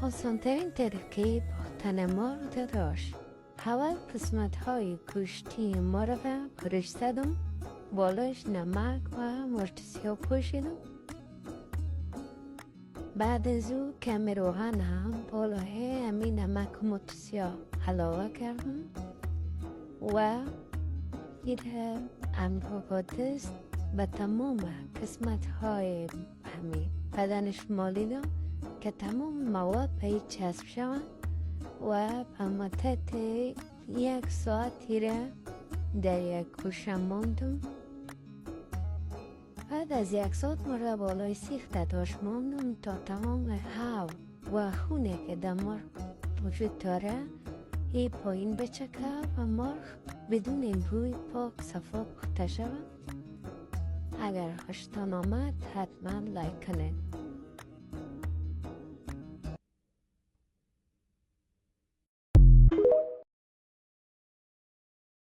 آسان‌ترین طریقه پختن مرغ داشت. اول قسمت های گوشتی مرغ پرش زدم، بالایش نمک و مرچ سیاه پوشیدم. بعد از او کمی روغن هم بالای همین نمک و مرچ سیاه علاوه کردم و دیده امرو با دست به تمام قسمت های همین بدنش مالیدم که تمام مواد به این چسب شوند و به مدت 1 ساعتی را در یک گوشه ماندم. بعد از 1 ساعت مرغ بالای سیخ داشت ماندم تا تمام هوا و خونه که در مرغ وجود داره این پایین بچکه و مرغ بدون این بوی پاک صفا پخته شود. اگر خوشتان آمد حتما لایک کنید.